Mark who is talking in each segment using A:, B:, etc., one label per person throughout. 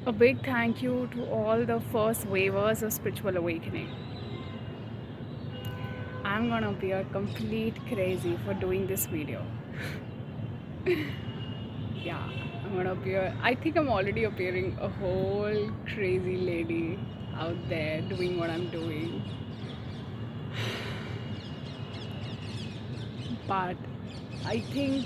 A: A big thank you to all the first wavers of spiritual awakening. I'm gonna be a complete crazy for doing this video. Yeah, I'm gonna appear. I think I'm already appearing a whole crazy lady out there doing what I'm doing. But I think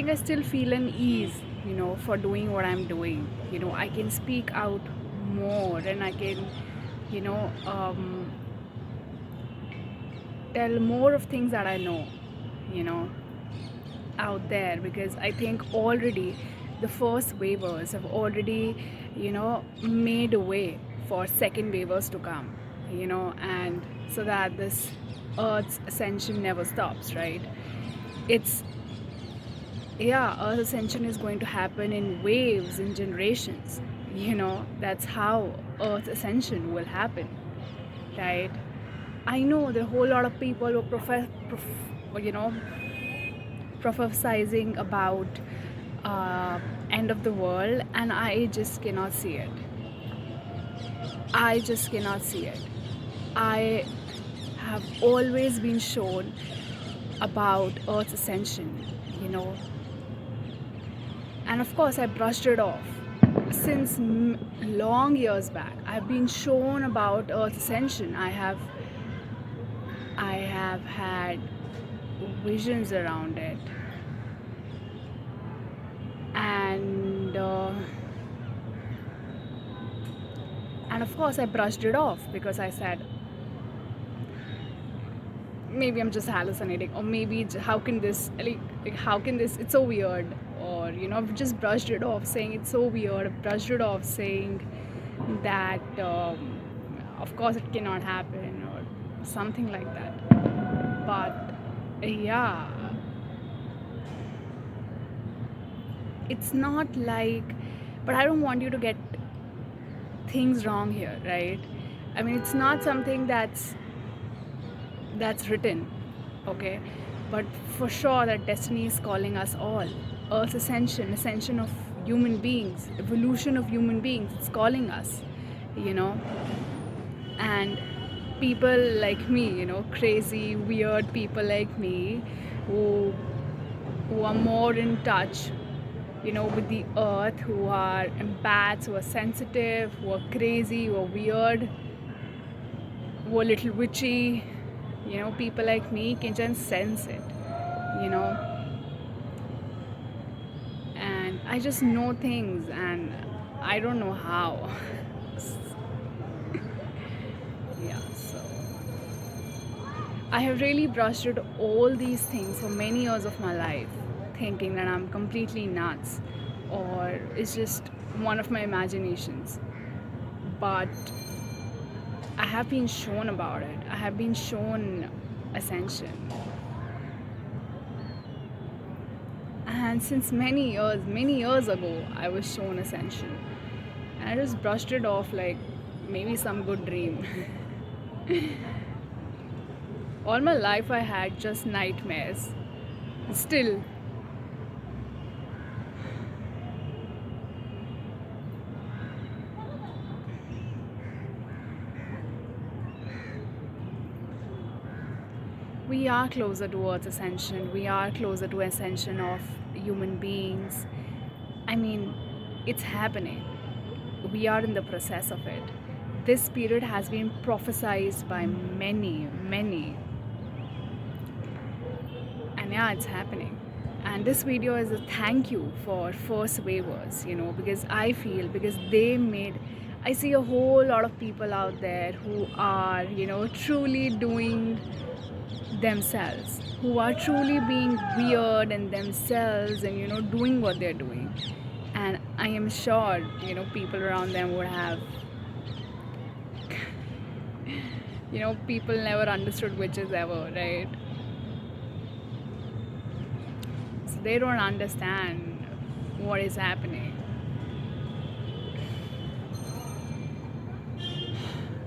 A: I still feel an ease, for doing what I'm doing. I can speak out more and I can, you know, um, tell more of things that I know, you know, out there because I think already the first waivers have already, made a way for second waivers to come, and so that this Earth's ascension never stops, right? It's yeah, Earth ascension is going to happen in waves, in generations. That's how Earth ascension will happen, right? I know there are a whole lot of people who you know, prophesizing about end of the world, and I just cannot see it. I just cannot see it. I have always been shown about Earth's ascension, you know, and of course I brushed it off. Since long years back, I've been shown about Earth's ascension. I have had visions around it, and and of course I brushed it off because I said maybe I'm just hallucinating, or maybe how can this how can this, it's so weird, or I've just brushed it off saying it's so weird. I've brushed it off saying that of course it cannot happen or something like that. But yeah, it's not like, but I don't want you to get things wrong here, right? I mean, it's not something that's written, okay? But for sure that destiny is calling us all. Earth's ascension of human beings, evolution of human beings, it's calling us, you know. And people like me, crazy, weird people like me, who are more in touch, with the earth, who are empaths, who are sensitive, who are crazy, who are weird, who are a little witchy, people like me can just sense it, you know and I just know things, and I don't know how. Yeah, so I have really brushed it all these things for many years of my life, thinking that I'm completely nuts or it's just one of my imaginations. But I have been shown about it. I have been shown ascension. And since many years ago, I was shown ascension. And I just brushed it off like maybe some good dream. All my life, I had just nightmares. Still, we are closer towards ascension. We are closer to ascension of human beings. I mean, it's happening. We are in the process of it. This period has been prophesized by many, many. And yeah, it's happening. And this video is a thank you for first waivers, because I feel, because they made, I see a whole lot of people out there who are, truly doing themselves, who are truly being weird in themselves and, doing what they're doing. And I am sure, people around them would have, people never understood witches ever, right? So they don't understand what is happening.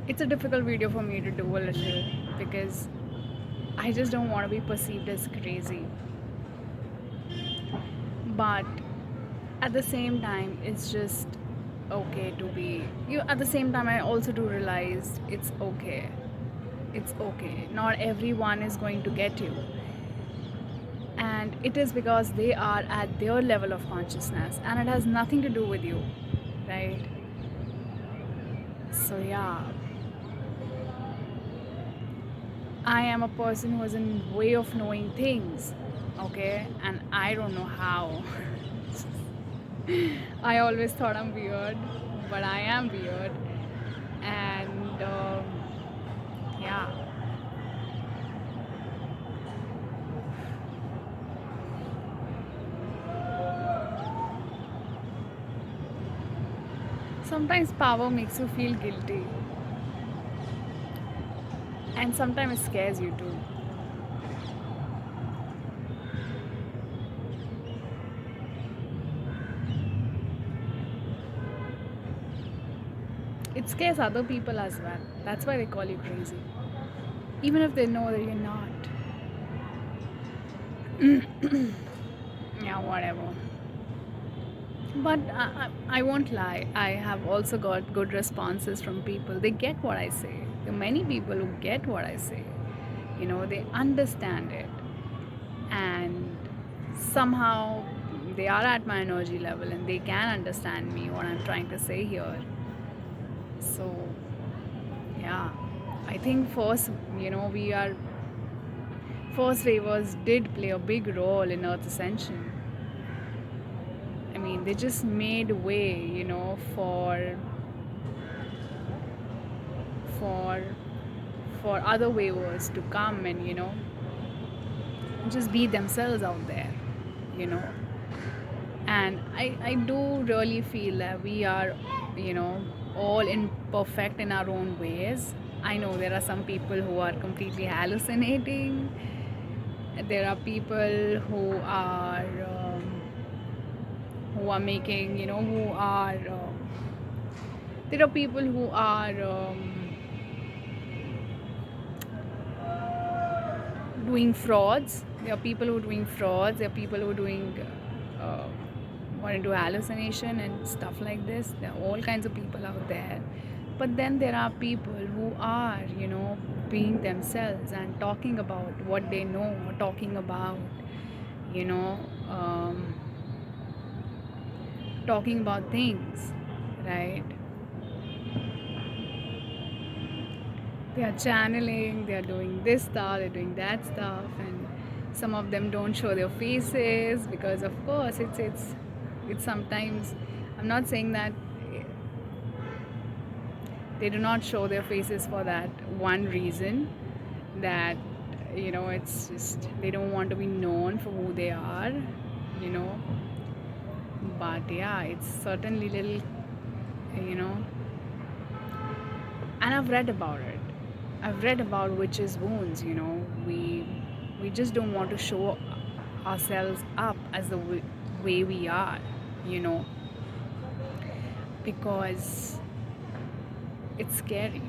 A: It's a difficult video for me to do a little because I just don't want to be perceived as crazy. But at the same time, it's just okay to be you. At the same time, I also do realize it's okay. It's okay. Not everyone is going to get you. And it is because they are at their level of consciousness and it has nothing to do with you, right? So, yeah, I am a person who has a way of knowing things, okay? And I don't know how. I always thought I'm weird, but I am weird. And yeah, sometimes power makes you feel guilty, and sometimes it scares you too. It scares other people as well. That's why they call you crazy, even if they know that you're not. Yeah, whatever. But I won't lie, I have also got good responses from people. They get what I say. There are many people who get what I say. They understand it. And somehow they are at my energy level and they can understand me, what I'm trying to say here. So, yeah, I think first wavers did play a big role in Earth Ascension. I mean, they just made way, for for other wavers to come and just be themselves out there, you know. And I do really feel that we are, all imperfect in our own ways. I know there are some people who are completely hallucinating. There are people who are making, who are. There are people who are doing frauds. There are people who are doing frauds. There are people who are doing uh, want to do hallucination and stuff like this. There are all kinds of people out there. But then there are people who are, being themselves and talking about what they know, talking about, you know, um, talking about things, right? They are channeling, they are doing this stuff, they're doing that stuff, and some of them don't show their faces because, of course, it's sometimes. I'm not saying that they do not show their faces for that one reason, that it's just they don't want to be known for who they are, you know. But yeah, it's certainly little, you know. And I've read about it. I've read about witches' wounds. We just don't want to show ourselves up as the way we are, you know, because it's scary.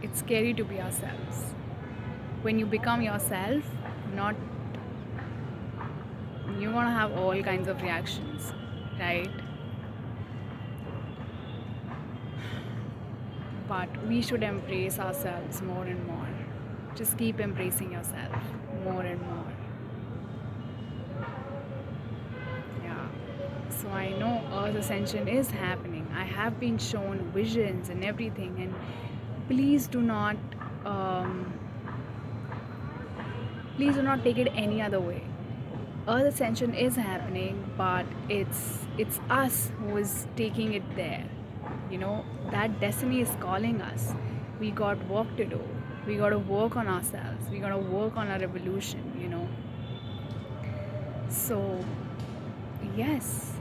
A: It's scary to be ourselves. When you become yourself, not you're gonna have all kinds of reactions, right? But we should embrace ourselves more and more. Just keep embracing yourself more and more. Yeah. So I know Earth Ascension is happening. I have been shown visions and everything, and please do not um, please do not take it any other way. Earth Ascension is happening, but it's us who is taking it there. That destiny is calling us. We got work to do. We got to work on ourselves. We got to work on our evolution. So, yes,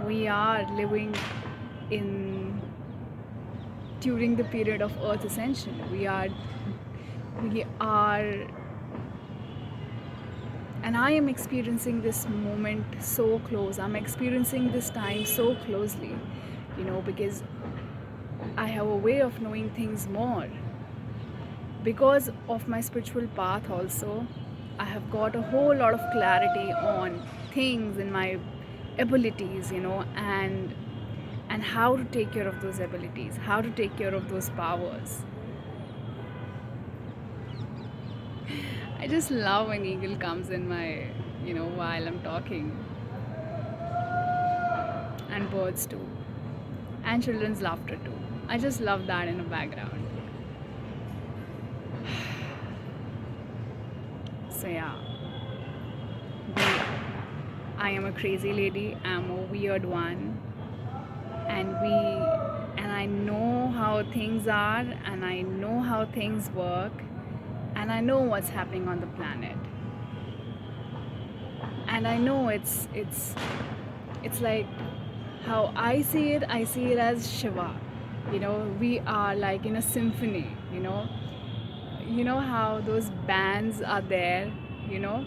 A: we are living in during the period of Earth Ascension. We are And I am experiencing this moment so close. I'm experiencing this time so closely, because I have a way of knowing things more. Because of my spiritual path, also, I have got a whole lot of clarity on things and my abilities, and how to take care of those abilities, how to take care of those powers. I just love when eagle comes in my, while I'm talking, and birds too, and children's laughter too. I just love that in the background. So yeah, I am a crazy lady. I'm a weird one, and I know how things are, and I know how things work, and I know what's happening on the planet, and I know it's like how I see it. I see it as Shiva. We are like in a symphony. How those bands are there. You know,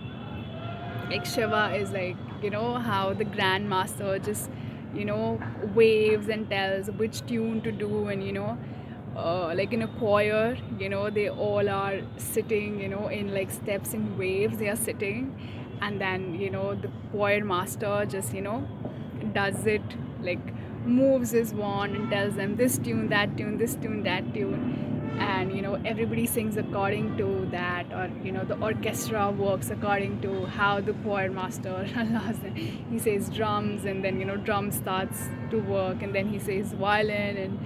A: like Shiva is like, how the grandmaster just, waves and tells which tune to do, and like in a choir, they all are sitting, in like steps in waves, they are sitting, and then the choir master just does it, like moves his wand and tells them this tune, that tune, this tune, that tune, and everybody sings according to that, or the orchestra works according to how the choir master allows them. He says drums, and then drum starts to work, and then he says violin, and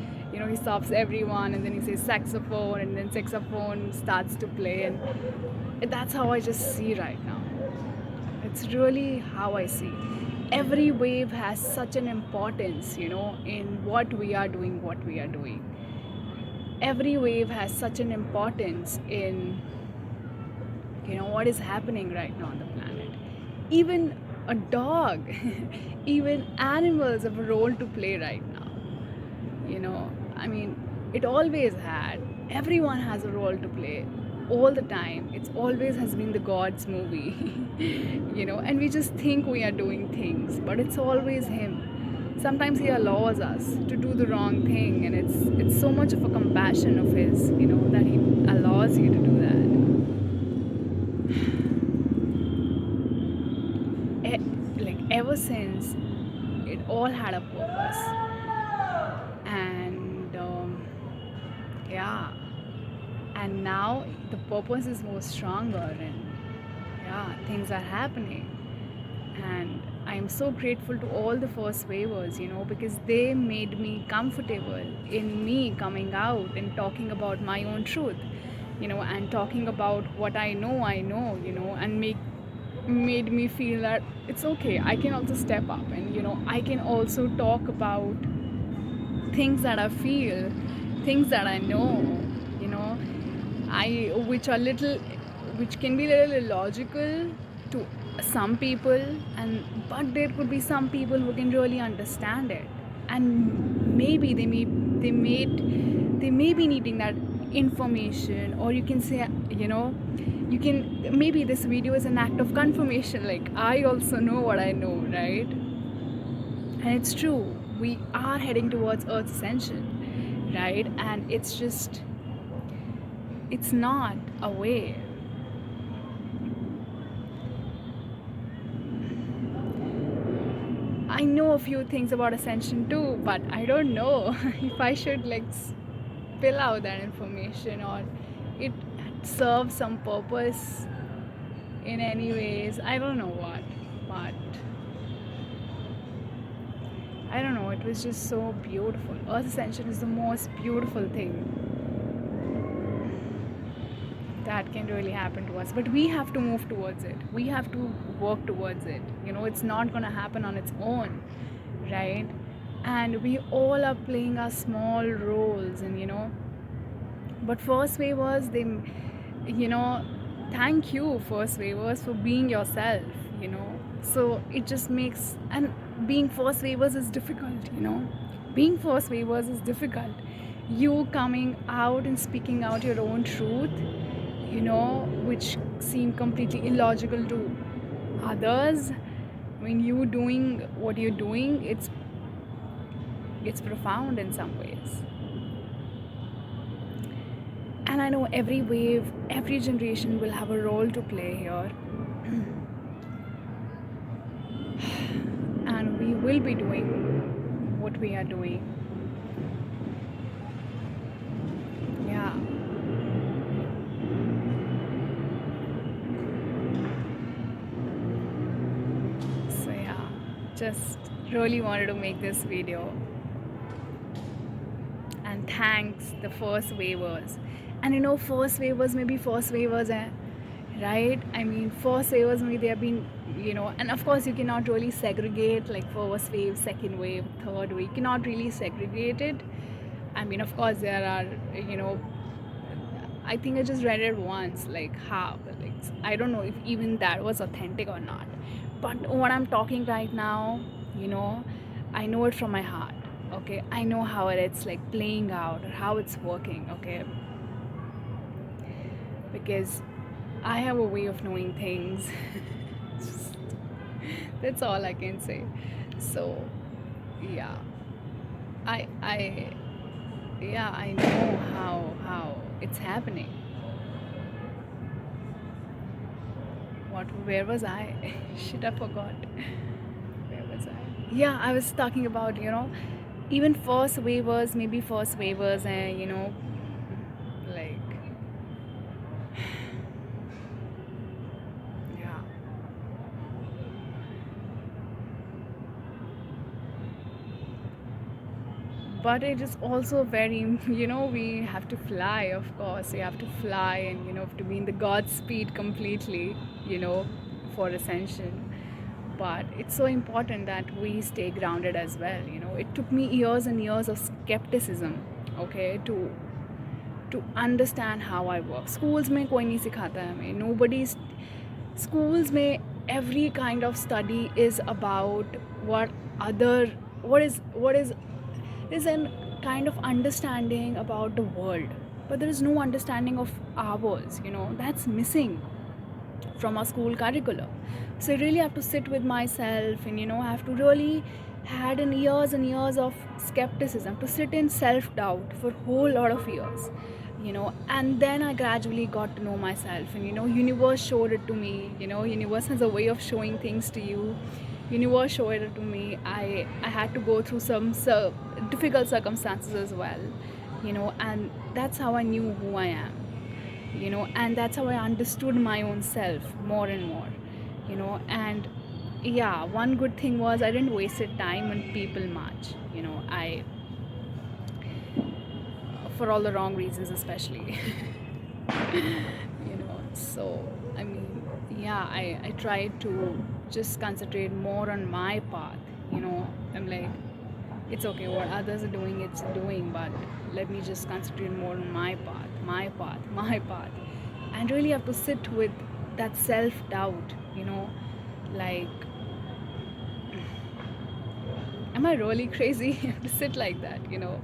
A: he stops everyone, and then he says saxophone, and then saxophone starts to play, and that's how I just see right now. It's really how I see. Every wave has such an importance, in what we are doing. Every wave has such an importance in, what is happening right now on the planet. Even a dog, even animals have a role to play right now. I mean, it always had. Everyone has a role to play all the time. It's always has been the God's movie, and we just think we are doing things, but it's always Him. Sometimes He allows us to do the wrong thing, and it's so much of a compassion of His, that He allows you to do that. Like ever since, it all had a purpose, and yeah, and now the purpose is more stronger, and yeah, things are happening, and I am so grateful to all the first wavers, because they made me comfortable in me coming out and talking about my own truth, and talking about what I know, and made me feel that it's okay. I can also step up, and I can also talk about things that I feel, things that I know, which can be a little illogical to some people, but there could be some people who can really understand it, and maybe they may be needing that information, or you can say, maybe this video is an act of confirmation, like I also know what I know, right? And it's true, we are heading towards Earth's ascension, right? And it's not a wave. I know a few things about ascension too, but I don't know if I should like spill out that information, or it serves some purpose in any ways. I don't know what, but I don't know, it was just so beautiful. Earth ascension is the most beautiful thing that can really happen to us, but we have to move towards it, we have to work towards it. It's not going to happen on its own, right? And we all are playing our small roles, and but first wavers, they thank you, first wavers, for being yourself. So it just makes, and being first wavers is difficult. Being first wavers is difficult. You coming out and speaking out your own truth, which seem completely illogical to others, when you doing what you're doing, it's profound in some ways. And I know every wave, every generation will have a role to play here. And we will be doing what we are doing. Yeah. So yeah, just really wanted to make this video. And thanks the first waivers. And you know, first waivers may be first waivers, right? I mean, first waivers maybe they have been, you know, and of course you cannot really segregate like first wave, second wave, third wave. You cannot really segregate it. I mean, of course there are, you know, I think I just read it once, like how, like I don't know if even that was authentic or not. But what I'm talking right now, you know, I know it from my heart. Okay, I know how it's like playing out or how it's working. Okay, because I have a way of knowing things. Just, that's all I can say. So, yeah, I yeah, I know how it's happening. Where was I? Shit, I forgot. Where was I? Yeah, I was talking about, you know, even first waivers, maybe first waivers, and you know, like, yeah. But it is also very, you know, we have to fly, of course. You have to fly and, you know, to be in the Godspeed completely, you know, for ascension. But it's so important that we stay grounded as well. You know, it took me years and years of skepticism, okay, to understand how I work. Schools में कोई नहीं सिखाता है हमें. Nobody's schools में every kind of study is about what is is a kind of understanding about the world, but there is no understanding of ours. You know, that's missing from our school curriculum. So I really have to sit with myself, and you know, I have to really had in years and years of skepticism, to sit in self-doubt for a whole lot of years, you know. And then I gradually got to know myself, and you know, universe showed it to me. You know, universe has a way of showing things to you. Universe showed it to me. I had to go through some difficult circumstances as well, you know, and that's how I knew who I am, you know, and that's how I understood my own self more and more, you know. And yeah, one good thing was I didn't waste time on people much, you know. I, for all the wrong reasons especially. You know, so I mean, yeah, I tried to just concentrate more on my path, you know. I'm like, it's okay what others are doing, it's doing, but let me just concentrate more on my path, my path, my path. And really have to sit with that self-doubt, you know, like, am I really crazy? I have to sit like that, you know.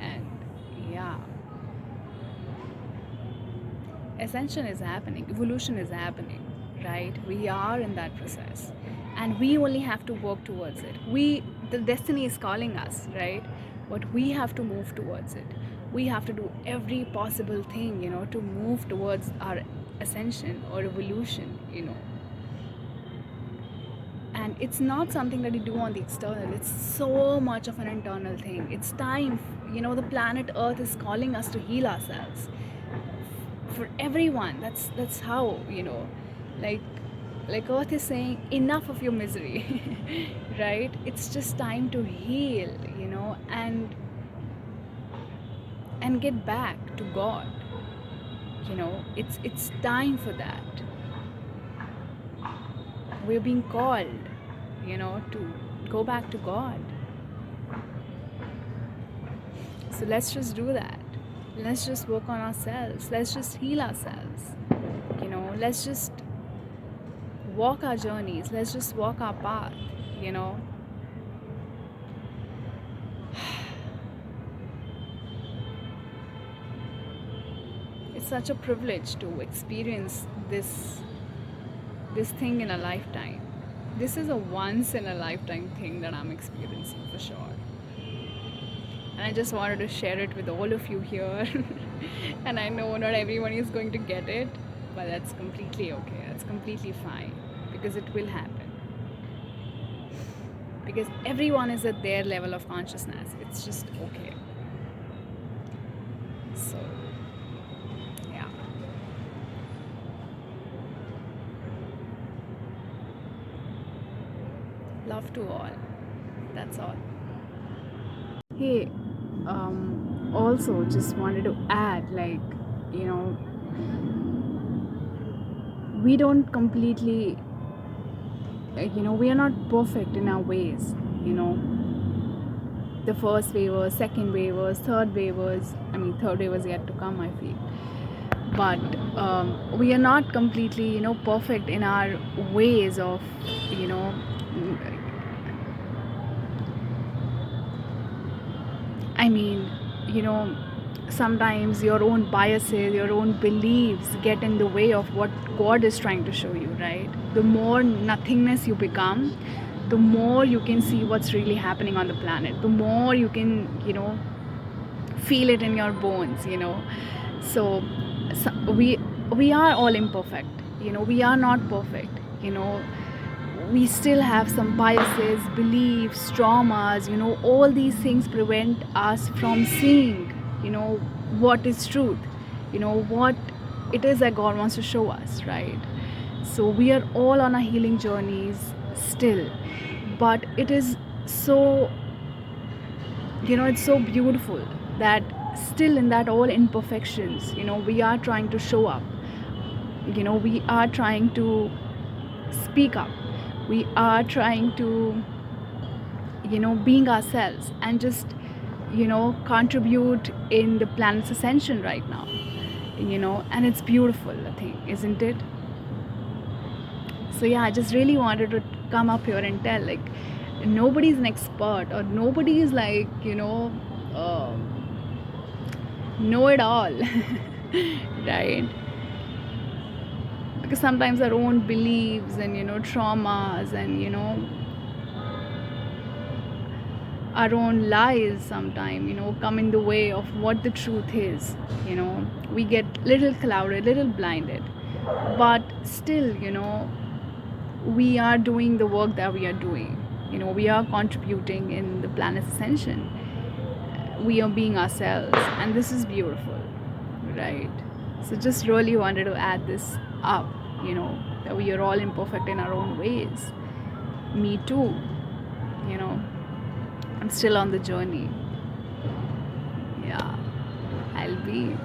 A: And yeah, ascension is happening, evolution is happening, right? We are in that process, and we only have to work towards it. The destiny is calling us, right? But we have to move towards it. We have to do every possible thing, you know, to move towards our ascension or evolution, you know. And it's not something that you do on the external, it's so much of an internal thing. It's time, you know, the planet earth is calling us to heal ourselves. For everyone, that's how, you know, like earth is saying enough of your misery. Right? It's just time to heal, you know, and get back to God, you know. It's time for that. We're being called, you know, to go back to God. So let's just do that. Let's just work on ourselves. Let's just heal ourselves, you know. Let's just walk our journeys. Let's just walk our path, you know. It's such a privilege to experience this this thing in a lifetime. This is a once in a lifetime thing that I'm experiencing for sure. And I just wanted to share it with all of you here. And I know not everyone is going to get it, but that's completely okay. That's completely fine because it will happen. Because everyone is at their level of consciousness. It's just okay. So, yeah. Love to all. That's all. Hey, also just wanted to add, like, you know, we don't completely, we are not perfect in our ways, the first waivers, second waivers, third waivers. I mean, third waivers yet to come, I feel. But we are not completely, perfect in our ways of, I mean, sometimes your own biases, your own beliefs get in the way of what God is trying to show you, right? The more nothingness you become, the more you can see what's really happening on the planet. The more you can, feel it in your bones, So, we are all imperfect, we are not perfect, we still have some biases, beliefs, traumas, all these things prevent us from seeing, what is truth, what it is that God wants to show us, right? So we are all on our healing journeys still, but it is so, it's so beautiful that still in that all imperfections, we are trying to show up, we are trying to speak up, we are trying to, being ourselves and just, contribute in the planet's ascension right now, and it's beautiful, I think, isn't it? So yeah, I just really wanted to come up here and tell, like, nobody's an expert or nobody is like, know it all. Right? Because sometimes our own beliefs and, traumas and, our own lies sometimes, come in the way of what the truth is. We get little clouded, little blinded, but still, we are doing the work that we are doing. We are contributing in the planet's ascension. We are being ourselves, and this is beautiful, right? So just really wanted to add this up, that we are all imperfect in our own ways. Me too, I'm still on the journey. Yeah, I'll be.